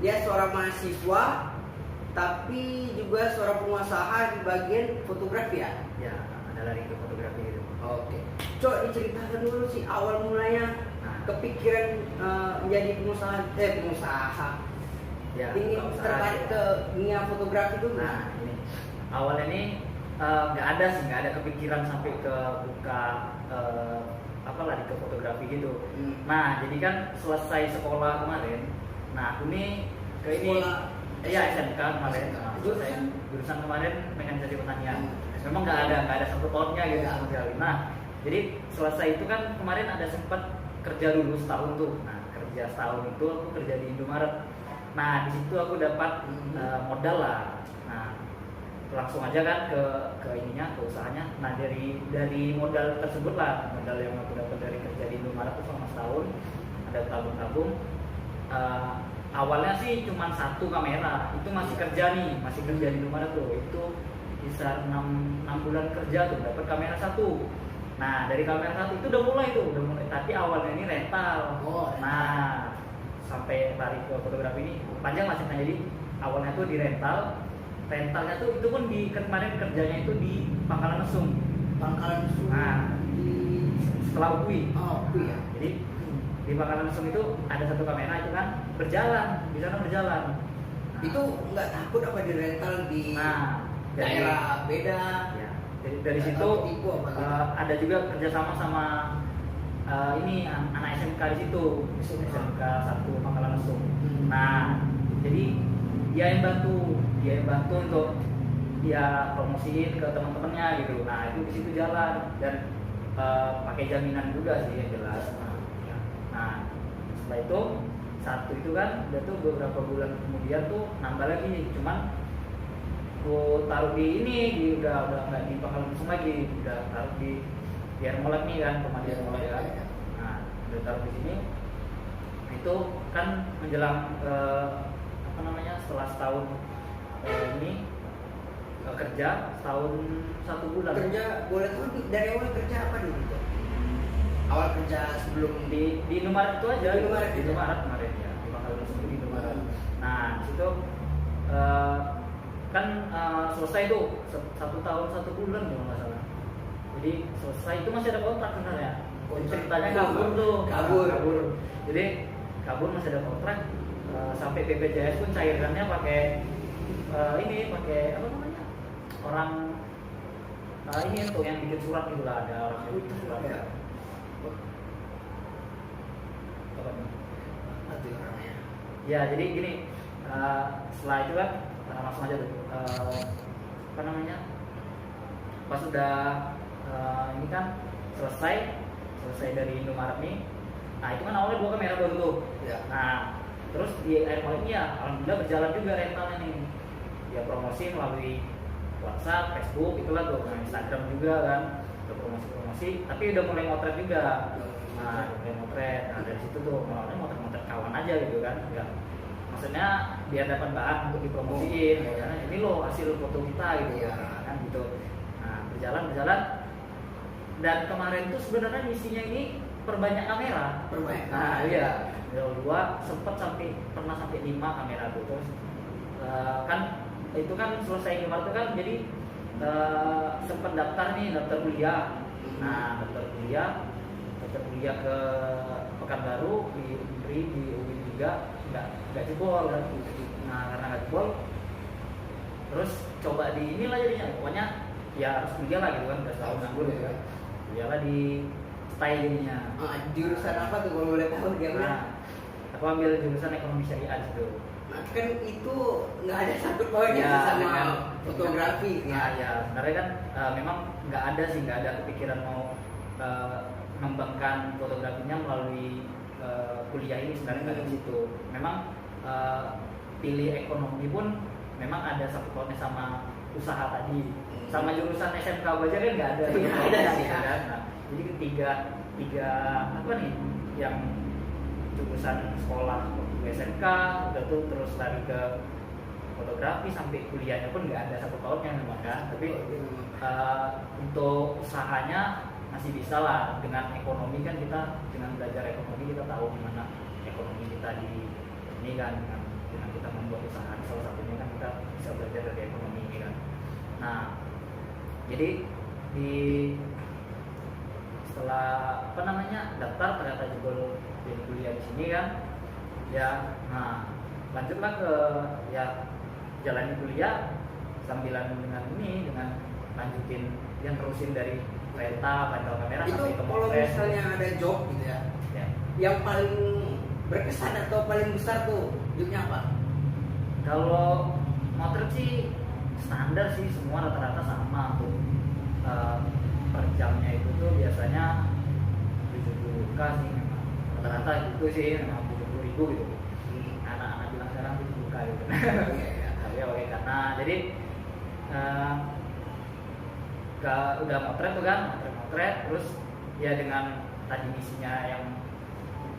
dia seorang mahasiswa tapi juga seorang pengusaha di bagian fotografi ya? Ya, ada lari ke fotografi gitu. Oke. Coba diceritakan dulu sih awal mulanya kepikiran menjadi pengusaha. Ya, ingin tertarik ke dunia fotografi dulu. Nah, ini awalnya ini nggak ada kepikiran sampai ke buka lari ke fotografi gitu. Nah, jadi kan selesai sekolah kemarin. Nah, aku nih ke ini SMK kemarin. Nah, jurusan kemarin mekanisasi pertanian. Memang nggak ada sangkut pautnya gitu sama sekali. Nah, jadi selesai itu kan kemarin ada sempat kerja dulu setahun tuh. Nah, kerja setahun itu aku kerja di Indomaret. Nah, di situ aku dapat modal lah. Nah, langsung aja kan ke ininya, ke usahanya. Nah, dari modal tersebut lah, modal yang aku dapat dari kerja di Indomaret itu selama setahun, ada tabung-tabung. Awalnya sih cuma 1 kamera, itu masih kerja di Indomaret tuh. Itu bisa 6 bulan kerja tuh dapat kamera 1. Nah, dari kamera 1 itu udah mulai. Tapi awalnya ini rental. Nah, sampai lari ke fotografi ini panjang lah ceritanya. Jadi awalnya tuh di rentalnya tuh itu pun kemarin kerjanya itu di Pangkalan Mesum. Nah, setelah UI. UI ya. Jadi di Pangkalan Mesum itu ada 1 kamera itu kan di sana berjalan. Itu nggak takut apa di rental di daerah beda? Ya, dari situ ada juga kerjasama sama ini anak SMK di situ, SMK 1 Pangkalan Mesum. Nah, jadi dia yang bantu untuk dia promosiin ke teman-temannya gitu. Nah, itu di situ jalan dan pakai jaminan juga sih yang jelas. Nah, setelah itu 1 itu kan udah tuh beberapa bulan kemudian tuh nambah lagi, cuman aku taruh udah nggak di Pangkalan Mesum lagi, udah taruh di Hermolek nih kan, pemandian Hermolek kan. Nah, udah taruh di sini. Itu kan menjelang setelah setahun ini kerja setahun 1 bulan. Kerja boleh tahu dari awal kerja apa dulu tuh? Awal kerja sebelum di Indomaret itu aja. Di Indomaret kemarin ya, di Pangkalan Mesum di Indomaret. Nah, di situ kan selesai tuh 1 tahun 1 bulan kalau nggak salah. Jadi selesai itu masih ada kontrak sebenarnya. Ceritanya kabur. Jadi kabur masih ada kontrak sampai BPJS pun cairannya pakai orang ini tuh yang bikin surat gitu lah, ada orang yang bikin surat ya. Ya, jadi gini, setelah itu kan langsung aja tuh pas sudah ini kan selesai dari Indomaret nih. Nah, itu kan awalnya 2 kamera baru tuh. Nah, terus di Airmall ini ya alhamdulillah berjalan juga rentalnya nih. Dia promosi melalui WhatsApp, Facebook, itulah tuh, Instagram juga kan, udah promosi, tapi udah mulai motret juga. Nah, dari situ tuh motret kawan aja gitu kan, ya. Maksudnya biar dapat bahan untuk dipromosiin, ya. Ini loh hasil foto kita gitu kan gitu. Nah, berjalan, dan kemarin tuh sebenarnya misinya ini perbanyak kamera. Nah, iya. Dua sempat pernah sampai 5 kamera tuh. Terus kan itu kan selesai Indomaret itu kan, jadi sempat daftar kuliah. Nah, daftar kuliah ke Pekanbaru di UNRI, di UIN juga nggak jebol kan. Nah, karena nggak jebol, terus coba di inilah jadinya, pokoknya ya harus kuliah lah gitu kan, udah setahun nganggur gitu kan. Kuliah lah di style jadinya. Jurusan apa tuh kalau boleh tahu dia? Nah, aku ambil jurusan ekonomi syariah gitu. Nah, kan itu nggak ada sangkut pautnya sama fotografi. Nah, ya sebenarnya kan memang nggak ada kepikiran mau mengembangkan fotografinya melalui kuliah ini, sebenarnya nggak ada di situ. Memang pilih ekonomi pun memang ada sangkut pautnya sama usaha tadi. Sama jurusan SMK aja kan nggak ada. Kan? Nah, jadi tiga apa nih yang jurusan sekolah SMK udah tuh terus lari ke fotografi sampai kuliahnya pun nggak ada sangkut pautnya memang kan. Tapi untuk usahanya masih bisa lah. Dengan ekonomi kan kita, dengan belajar ekonomi kita tahu gimana ekonomi kita di ini kan, dengan dengan kita membuat usaha, salah satunya kan kita bisa belajar dari ekonomi ini kan. Nah, jadi setelah daftar ternyata jebol jadi kuliah di sini kan, ya, nah lanjutlah ke ya jalani kuliah sambilan dengan lanjutin yang terusin dari rental kamera itu sampai ke kalau motret. misalnya ada job gitu ya, yang paling berkesan atau paling besar tuh jobnya apa? Kalau motret sih standar sih, semua rata-rata sama tuh. Per jamnya itu tuh biasanya 70k sih memang, rata-rata itu sih memang 70.000 gitu. Anak-anak bilang sekarang 70k gitu. Tapi ya oke, karena jadi udah motret tuh kan, motret terus ya dengan tadi misinya yang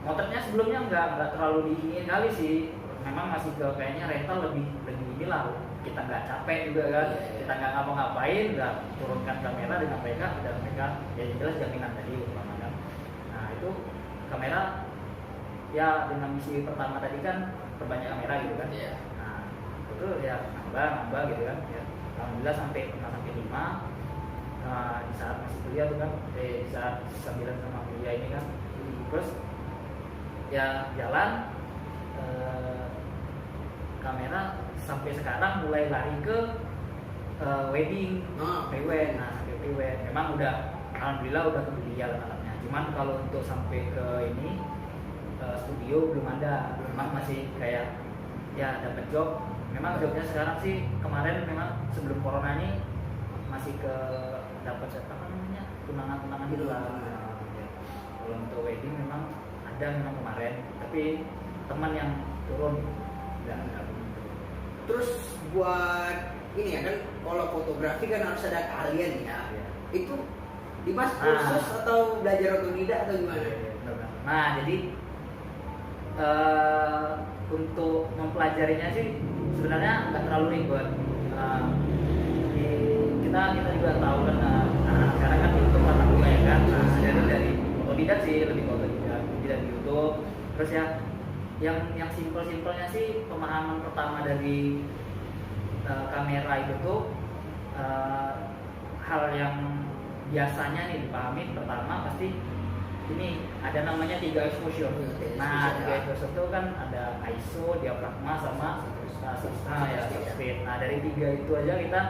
motretnya sebelumnya nggak terlalu diingin kali sih, memang masih ke kayaknya rental lebih inilah, kita nggak capek juga kan, kita nggak ngapa-ngapain, nggak turunkan kamera dengan mereka, udah mereka ya jelas jaminan tadi umpama kan. Nah itu kamera ya dengan misi pertama tadi kan perbanyak kamera gitu kan. Nah itu ya nambah gitu kan ya, alhamdulillah sampai 5. Di saat masih kuliah tuh kan, di saat sambilan sama kuliah ini kan, terus ya jalan kamera sampai sekarang mulai lari ke wedding, PW. Nah sampai PW memang udah alhamdulillah udah kebeli alat-alatnya. Cuman kalau untuk sampai ke ini studio belum ada, memang masih kayak ya dapat job. Memang jobnya sekarang sih kemarin memang sebelum corona ini masih ke dapat tunangan gitu lah. Kalau untuk wedding memang ada memang kemarin, tapi teman yang turun dan terus buat ini ya kan, kalau fotografi kan harus ada keahlian ya. Itu Dimas kursus atau belajar otodidak atau gimana? Nah jadi untuk mempelajarinya sih sebenarnya nggak terlalu ribet. Kita juga tahu kan, sekarang kan YouTube patah bunga ya kan. Nah jadi dari otodidak sih, lebih ke otodidak di YouTube. Terus ya yang simpel-simpelnya sih, pemahaman pertama dari kamera itu tuh hal yang biasanya nih dipahami pertama pasti ini ada namanya 3 exposure. Nah 3 exposure itu kan ada ISO, diafragma sama speed. Nah dari 3 itu aja kita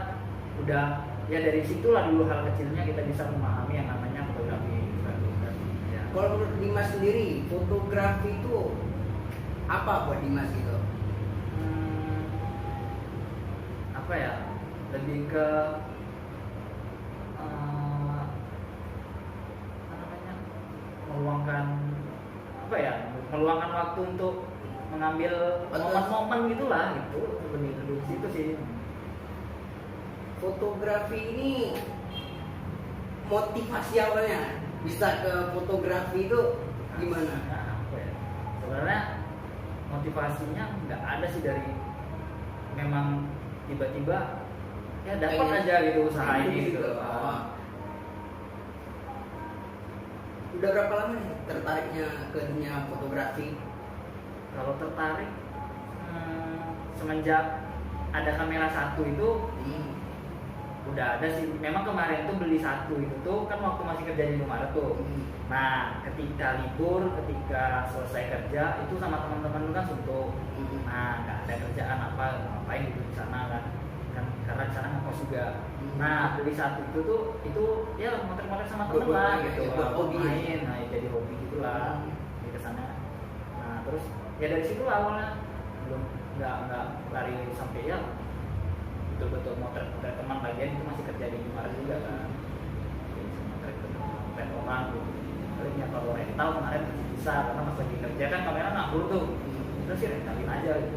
udah ya, dari situlah dulu hal kecilnya kita bisa memahami yang namanya fotografi. Ya. Kalau menurut Dimas sendiri, fotografi itu apa buat Dimas gitu? Apa ya? Lebih ke meluangkan waktu untuk mengambil momen-momen gitulah gitu, lebih situ sih. Fotografi ini motivasi awalnya bisa ke fotografi itu gimana? Nah, apa ya? Sebenarnya motivasinya nggak ada sih, dari memang tiba-tiba ya dapat aja gitu usaha ini gitu. Udah berapa lama nih tertariknya ke dunia fotografi? Kalau tertarik semenjak ada kamera satu itu udah ada sih. Memang kemarin tuh beli satu itu tuh kan waktu masih kerja di Indomaret tuh. Nah ketika libur, ketika selesai kerja itu sama teman-teman kan suntuk. Nah nggak ada kerjaan ngapain gitu di sana kan karena di sana ngekos juga. Nah beli satu itu ya motor-motor sama temen lah gitu, main, nah ya jadi hobi gitulah di kesana. Nah terus ya dari situ awalnya belum nggak lari sampai ya betul-betul motret teman, bagian itu masih kerja di Indomaret juga kan, jadi motret orang gitu. Paling kalau rental kemarin bisa karena pas lagi kerja kan kamera nabur tuh, terus sih rentalin aja gitu.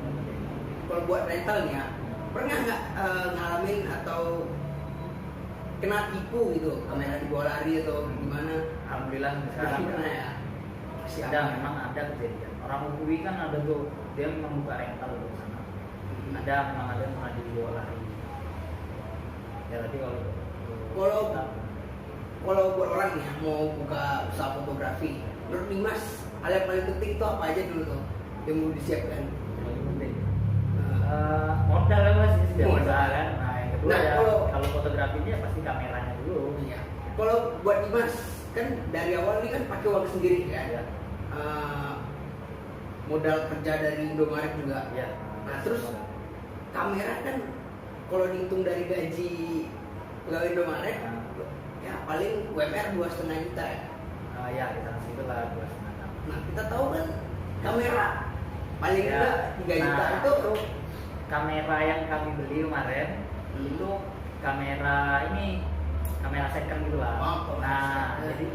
Kalau buat rentalnya pernah nggak ngalamin atau kena tipu gitu, kamera dibawa lari atau gimana? Alhamdulillah sekarang pernah ya. Ada, memang ada kejadian. Orang UI kan ada tuh, dia memang buka rental di sana. Ada, memang ada yang pernah dibawa lari. Ya tadi kalau buat orang nih mau buka usaha fotografi, menurut Dimas hal yang paling penting itu apa aja dulu tuh yang perlu disiapkan? fotografinya pasti kameranya dulu. Iya. Kalau buat Dimas kan dari awal ini kan pakai uang sendiri kan. Iya. Modal kerja dari Indomaret juga. Iya. Nah terus kamera kan kalau dihitung dari gaji pegawai Indomaret, ya paling UMR 2,5 juta ya. Ya di sana situ lah 2,5. Nah kita tahu kan kamera paling Ya. enggak 3 juta itu kamera yang kami beli kemarin itu kamera ini kamera second gitu lah. Oh, Nah jadi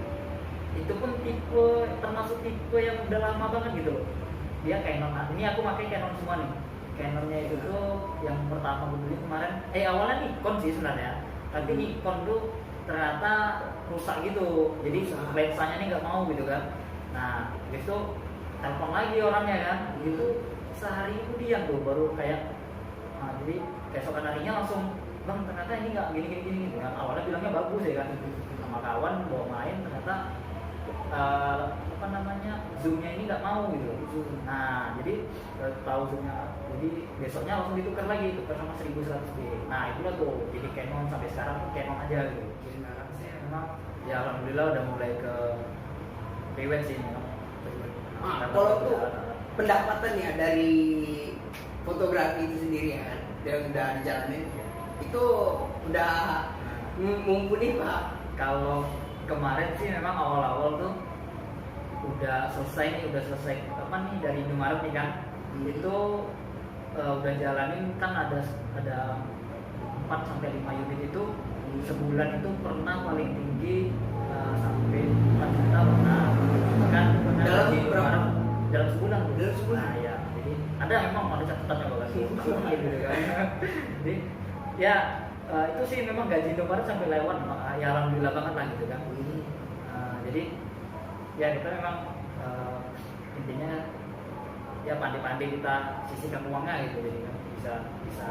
itu pun tipe termasuk tipe yang udah lama banget gitu loh. Dia Canon. Ini aku pakai Canon semua nih. Canonnya itu tuh yang pertama gue beli kemarin. Awalnya Nikon sih sebenarnya. Tapi Nikon tuh ternyata rusak gitu. Jadi lensanya ini nggak mau gitu kan. Nah besok telepon lagi orangnya kan. Gitu sehari kemudian tuh baru kayak. Nah, jadi keesokan harinya langsung bang ternyata ini nggak gini gitu kan. Awalnya bilangnya bagus ya kan. Sama kawan bawa main ternyata apa namanya zoomnya ini nggak mau gitu. Nah jadi tahu zoomnya, jadi besoknya langsung ditukar lagi, tukar sama 1100D. Nah itulah tuh jadi Canon sampai sekarang tuh Canon aja gitu. Jadi saya memang ya alhamdulillah udah mulai ke private sih memang. Kalau tuh pendapatan ya dari fotografi itu sendiri ya kan, yang udah dijalanin itu udah mumpuni Pak. Kalau kemarin sih memang awal-awal tuh udah selesai apa nih dari Indomaret nih kan. Itu udah jalanin kan ada 4 sampai 5 unit itu sebulan itu pernah paling tinggi sampai 4 juta pernah. Kan Dalam berapa? Dalam sebulan. Dalam sebulan. Nah, ya. Jadi memang ada catatannya kalau gitu kan. Jadi ya itu sih memang gaji Indomaret sampai lewat, ya alhamdulillah banget lah gitu kan. Jadi ya kita memang intinya ya pandai-pandai kita sisihkan uangnya gitu, jadi kan bisa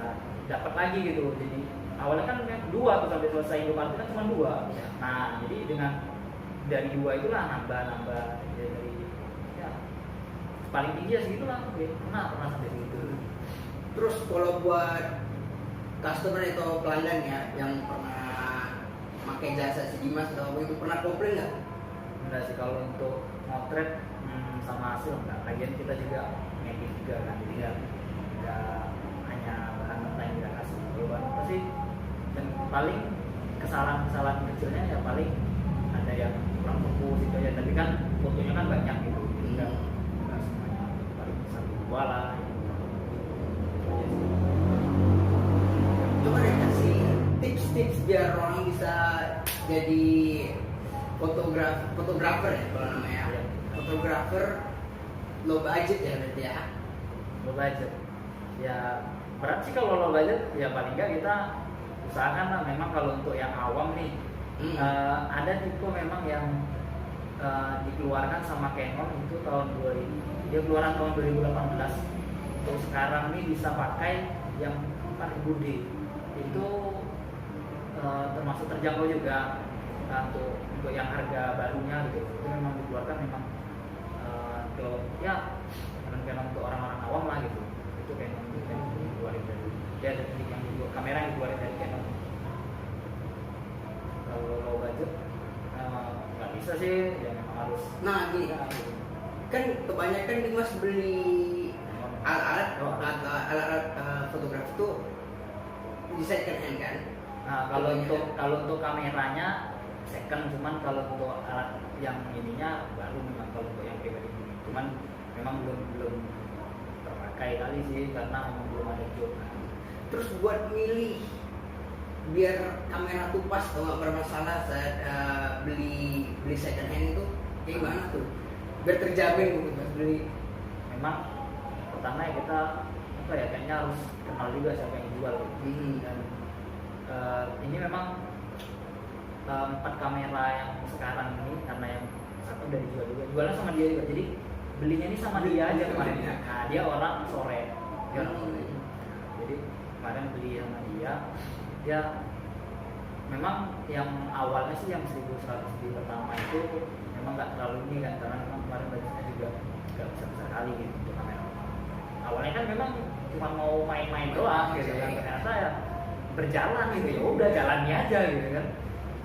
dapat lagi gitu. Jadi awalnya kan 2 tuh sampai selesai Indomaret kan cuma 2. Nah jadi dengan dari 2 itulah nambah ya, dari ya paling tinggi ya segitulah, pernah sampai segitu. Terus kalau buat customer atau pelanggan ya yang pernah pakai jasa si Dimas atau itu pernah komplain nggak? Enggak sih, kalau untuk motret sama hasil enggak. Lagian kita juga ngedit juga kan, jadi enggak hanya bahan mentah yang kita kasih. Kalau bahan mentah sih dan paling kesalahan kecilnya ya paling ada yang kurang fokus gitu ya, tapi kan fotonya kan banyak gitu, enggak semuanya, paling 1-2 lah. Coba deh kasih tips-tips biar orang bisa jadi fotografer ya kalau namanya. Fotografer low budget ya berarti ya. Low budget. Ya berat sih kalau low budget, ya paling enggak kita usahakan lah. Memang kalau untuk yang awam nih ada tipe memang yang dikeluarkan sama Canon itu tahun 2000, dia keluaran tahun 2018. Untuk sekarang ini bisa pakai yang 4000D itu termasuk terjangkau juga. Nah, untuk yang harga barunya gitu itu memang dikeluarkan memang ya Canon untuk orang-orang awam lah gitu. Itu Canon yang dikeluarin dari dia ada yang kamera yang dikeluarin dari Canon. Kalau low budget nggak bisa sih, ya memang harus. Nah gini kan kebanyakan Dimas beli alat-alat fotografi itu di second hand kan. Nah kalau untuk kameranya second, cuman kalau untuk alat yang ininya baru memang kalau untuk yang pribadi. Cuman memang belum terpakai kali sih karena memang belum ada job. Terus buat milih biar kamera tuh pas atau nggak bermasalah saat beli second hand itu kayak gimana tuh? Biar terjamin gitu pas beli. Memang pertama ya kita kayaknya harus kenal juga siapa yang jual. Dan ini memang 4 kamera yang sekarang ini karena yang satu dari jualnya sama dia juga, jadi belinya ini sama dia aja kemarin. Nah dia orang sore, jadi kemarin beli sama dia memang yang awalnya sih yang 1100 di pertama itu memang nggak terlalu ini kan, karena memang kemarin budgetnya juga nggak besar kali gitu untuk kamera. Awalnya kan memang cuma mau main-main doang gitu kan, ternyata ya berjalan gitu, ya udah jalani aja gitu kan,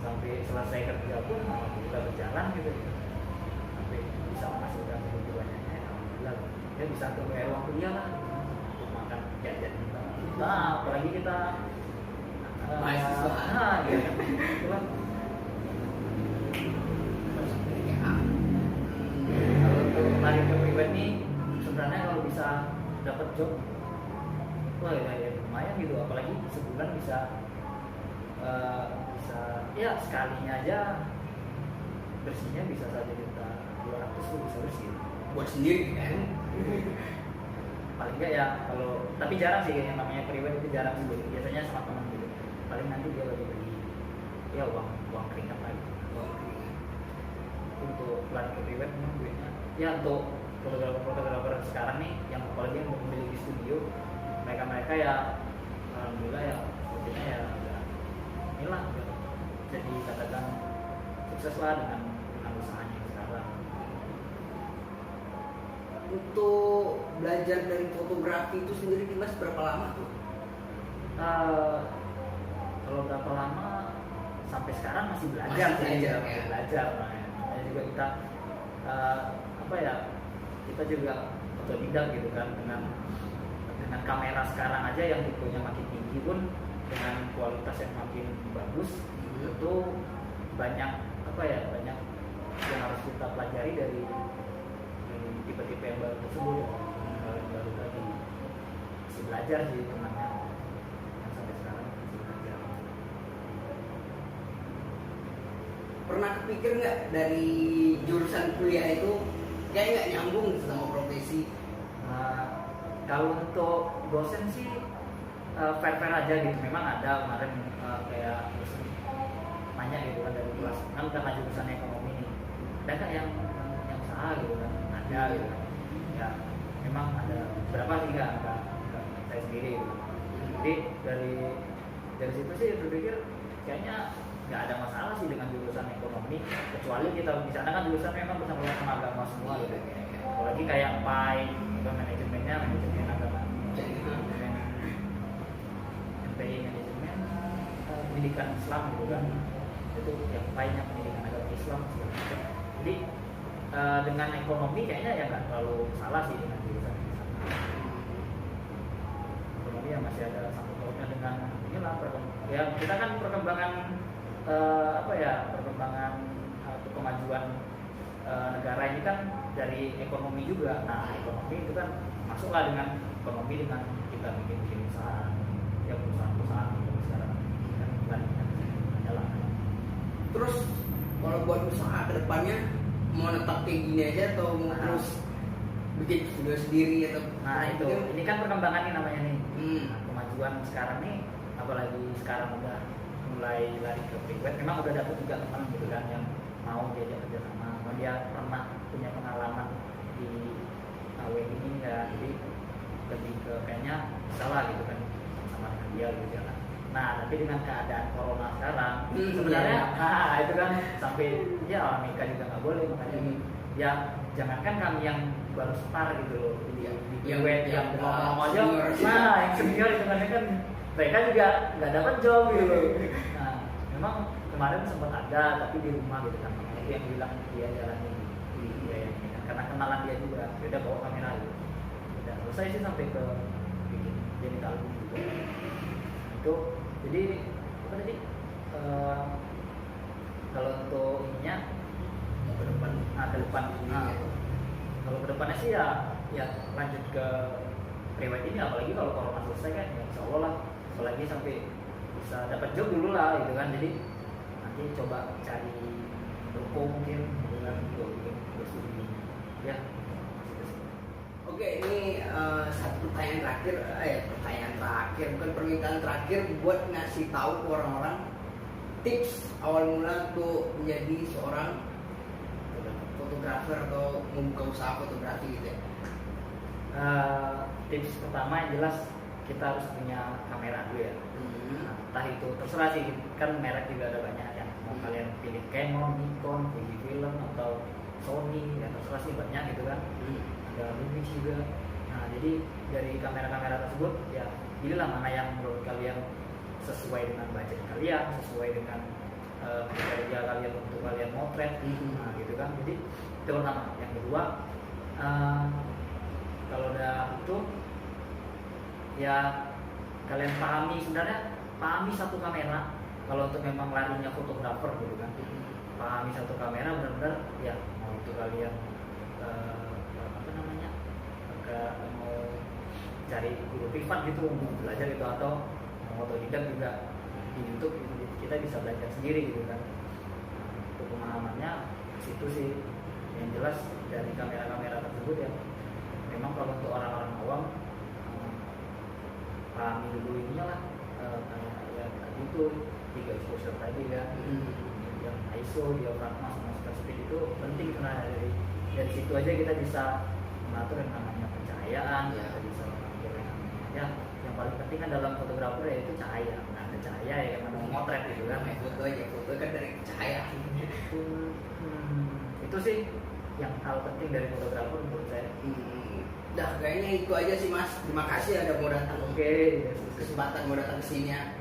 sampai selesai kerja pun alhamdulillah berjalan gitu, sampai bisa menghasilkan begitu banyaknya, alhamdulillah ya bisa untuk bayar uang kuliah lah, untuk makan jajan kita, nah apalagi kita mahasiswa, gitu kan, itu kan. Kalau untuk lari ke pribadi nih, sebenarnya kalau bisa dapat job, wah ya lumayan gitu, apalagi sebulan bisa ya sekalinya aja bersihnya bisa 1.200.000 tuh bisa bersih buat sendiri kan. Paling enggak ya kalau, tapi jarang sih yang namanya pribadi itu jarang sih, biasanya sama teman gitu, paling nanti dia lagi beli ya uang keringat lagi. Untuk lari ke pribadi memang duitnya ya, untuk fotografer sekarang nih yang apalagi yang memiliki studio, mereka ya alhamdulillah ya sepertinya ya udah inilah jadi katakan sukses lah dengan usahanya yang sekarang. Untuk belajar dari fotografi itu sendiri Dimas berapa lama tuh? Kalau berapa lama, sampai sekarang masih belajar belajar. Nah, juga kita kita juga otodidak gitu kan, dengan kamera sekarang aja yang tipenya makin tinggi pun dengan kualitas yang makin bagus, itu banyak banyak yang harus kita pelajari dari tipe-tipe yang baru tersebut, yang baru tadi masih belajar sih temannya yang sampai sekarang masih belajar. Pernah kepikir nggak dari jurusan kuliah itu kayak nggak nyambung sama profesi? Kalau untuk dosen sih fair-fair aja gitu, memang ada kemarin kayak dosen nanya gitu kan dari kelas, kan karena jurusan ekonomi nih, ada nggak yang usaha gitu kan, ada gitu kan, ya memang ada berapa sih nggak saya sendiri gitu. Jadi dari situ sih berpikir kayaknya nggak ada masalah sih dengan jurusan ekonomi, kecuali kita di sana kan jurusan memang bersama sama agama semua gitu, apalagi kayak PAI itu manajemen agama, MPI manajemen pendidikan Islam gitu kan, itu yang PAI-nya pendidikan agama Islam segala macam. Jadi dengan ekonomi kayaknya ya nggak terlalu salah sih dengan jurusan di sana. Ekonomi ya masih ada sangkut pautnya dengan inilah ya kita kan perkembangan perkembangan atau kemajuan negara ini kan dari ekonomi juga. Nah ekonomi itu kan masuklah dengan ekonomi, dengan kita bikin usaha, ya perusahaan itu sekarang kan adalah. Terus kalau buat usaha kedepannya mau tetap kayak gini aja atau mau terus bikin studio sendiri atau? Nah itu ini kan perkembangan nih namanya nih. Nah, kemajuan sekarang nih, apalagi sekarang udah mulai lari ke private, memang udah dapet juga teman gitu kan yang mau diajak kerja sama, dia pernah punya pengalaman di AW ini ya, jadi lebih ke kayaknya salah gitu kan sama dengan dia gitu kan. Nah tapi dengan keadaan corona sekarang sebenarnya itu kan sampai ya nikah juga nggak boleh, makanya ya jangankan kami yang baru start gitu loh di web yang ngomong aja, nah yang senior itu kan mereka juga nggak dapat job gitu. Nah memang kemarin sempat ada tapi di rumah gitu kan, itu yang bilang dia jalani dia yang ini kan, karena kenalan dia juga, dia udah bawa kamera gitu. Dan selesai sih sampai ke bikin jadi album juga. Itu jadi apa tadi kalau untuk ininya ke depan kalau ke depannya sih ya lanjut ke private ini, apalagi kalau corona selesai kan ya insya Allah lah, apalagi sampai bisa dapat job dulu lah gitu kan, jadi nanti coba cari toko mungkin dengan bikin studi ya. Oke, ini satu pertanyaan terakhir, bukan permintaan terakhir, buat ngasih tahu ke orang-orang tips awal mula untuk menjadi seorang fotografer atau membuka usaha fotografi gitu ya. Tips pertama yang jelas kita harus punya kamera dulu ya. Nah, entah itu terserah sih, kan merek juga ada banyak yang mau kalian pilih, Canon, Nikon, Fujifilm atau Sony, ya terserah sih banyak gitu kan. Ada Lumix juga. Nah jadi dari kamera-kamera tersebut ya pilihlah mana yang menurut kalian sesuai dengan budget kalian, sesuai dengan kriteria kalian untuk kalian motret, nah gitu kan. Jadi itu pertama. Yang kedua, kalau udah itu ya kalian pahami satu kamera. Kalau untuk memang larinya fotografer gitu kan, pahami satu kamera benar-benar ya, mau itu kalian mau cari guru privat gitu, mau belajar gitu, atau mau otodidak juga di YouTube gitu. Kita bisa belajar sendiri gitu kan. Untuk pemahamannya situ sih. Yang jelas dari kamera-kamera tersebut ya, memang kalau untuk orang-orang awam pahami dulu ininya lah, kayak ya tadi itu 3 exposure tadi kan, yang ISO, diafragma sama shutter speed itu penting karena dari situ aja kita bisa mengatur yang namanya pencahayaan, kita bisa mengatur yang namanya ya, yang paling penting kan dalam fotografer yaitu cahaya. Nah, ada cahaya ya kan, ada motret gitu kan, foto kan dari cahaya. Itu sih yang hal penting dari fotografer menurut saya. Dah kayaknya itu aja sih Mas. Terima kasih ada mau datang. Oke, kesempatan mau datang ke sini ya.